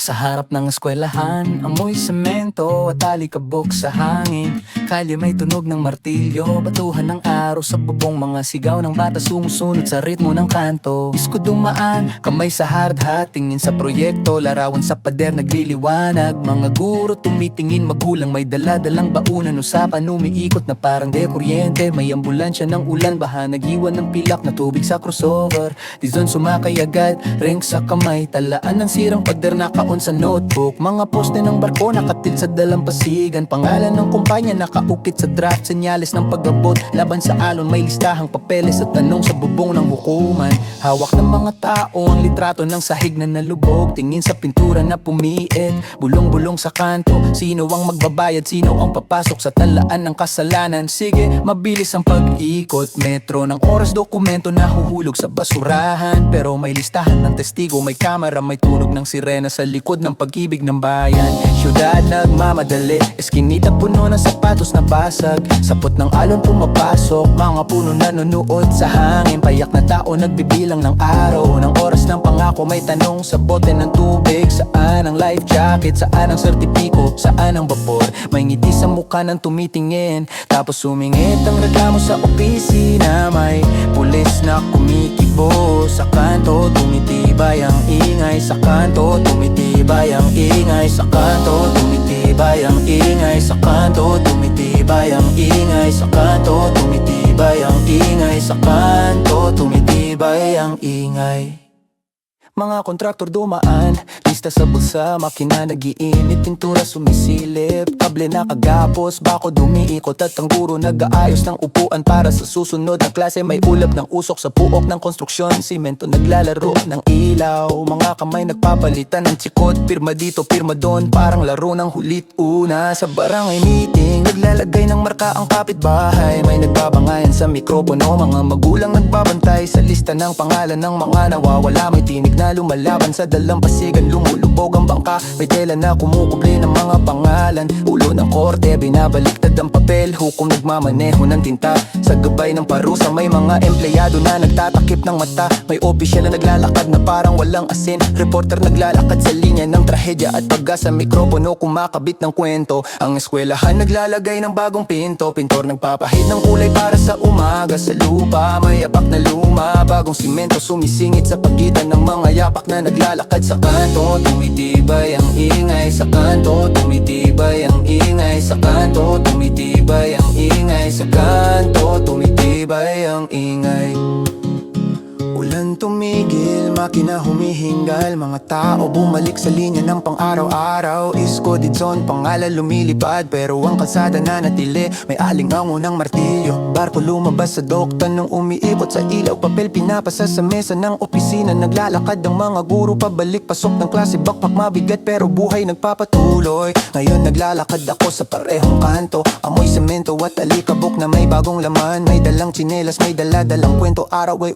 Sa harap ng eskwelahan, amoy semento at alikabok sa hangin. Kalye may tunog ng martilyo, batuhan ng araw sa bubong. Mga sigaw ng bata sumusunod sa ritmo ng kanto. Isko dumaan, kamay sa hard hat, tingin sa proyekto. Larawan sa pader nagliliwanag. Mga guro tumitingin, magulang may dala-dalang baunan. Usapan umiikot na parang dekuryente. May ambulansya ng ulan, baha nag-iwan ng pilak na tubig sa crossover. Dizon sumakay agad, ring sa kamay. Talaan ng sirang pader nakaon sa notebook. Mga poste ng barko nakatil sa dalampasigan. Pangalan ng kumpanya nakaukit sa draft. Senyales ng pag-abot, laban sa alon. May listahang papeles at tanong sa bubong ng hukuman. Hawak ng mga tao ang litrato ng sahig na nalubog. Tingin sa pintura na pumiit, bulong-bulong sa kanto. Sino ang magbabayad, sino ang papasok sa talaan ng kasalanan? Sige, mabilis ang pag-ikot. Metro ng oras, dokumento na huhulog sa basurahan. Pero may listahan ng testigo, may kamera, may tunog ng sirena sa likod ng pag-ibig ng bayan. Syudad nagmamadali, eskinita puno ng sapatos na basag. Sapot ng alon pumapasok, mga puno nanonood sa hangin. Payak na tao nagbibilang ng araw, ng oras ng pangako. May tanong sa bote ng tubig, saan ang life jacket, saan ang sertipiko, saan ang vapor. May ngiti sa mukha ng tumitingin, tapos sumingit ang reklamo sa opisina. May pulis na kumikibo, sa kanto tumitibay ang ingay. Sa kanto tumitibay ang ingay. Sa kanto tumitibay ang ingay. Sa kanto tumitibay ang ingay. Sa kanto tumitibay ang ingay. Sa kanto tumitibay ang ingay. Mga kontraktor dumaan, lista sa bulsa, makina nag-iinit, pintura sumisilip, kable nakagapos, bako dumiikot at ang guro nag-aayos ng upuan para sa susunod na klase. May ulap ng usok sa puok ng konstruksyon, simento naglalaro ng ilaw, mga kamay nagpapalitan ng tsikot, pirma dito, pirma doon, parang laro ng hulit una. Sa barangay meeting, naglalagay ng marka ang kapitbahay, may nagbabangayan sa mikropono, mga magulang nagbabantay sa lista ng pangalan ng mga nawawala. May tinig na lumalaban sa dalampasigan, lumulubog ang bangka. May tela na kumukubli ng mga pangalan. Ulo ng korte, binabaliktad ang papel. Hukom nagmamaneho ng tinta sa gabay ng parusa. May mga empleyado na nagtatakip ng mata. May opisyal na naglalakad na parang walang asin. Reporter naglalakad sa linya ng trahedya at pagga sa mikropono kumakabit ng kwento. Ang eskwelahan naglalagay ng bagong pinto. Pintor nagpapahid ng kulay para sa umaga. Sa lupa may apak na luma, bagong simento sumisingit sa pagitan ng mga yapak na naglalakad. Sa kanto tumitibay ang ingay. Sa kanto tumitibay ang ingay. Sa kanto tumitibay ang ingay. Sa kanto tumitibay ang ingay. Ulan tumigil, makina humihinggal, mga tao bumalik sa linya ng pang-araw-araw. Isko dizon, pangalan lumilipad, pero ang kalsada nanatili. May alingango ng martilyo, barko lumabas sa dokta nung umiikot sa ilaw. Papel pinapasa sa mesa ng opisina, naglalakad ang mga guro pabalik pasok ng klase. Bakpak mabigat pero buhay nagpapatuloy. Ngayon naglalakad ako sa parehong kanto, amoy semento at alikabok na may bagong laman. May dalang tsinelas, may dala-dalang kwento, araw ay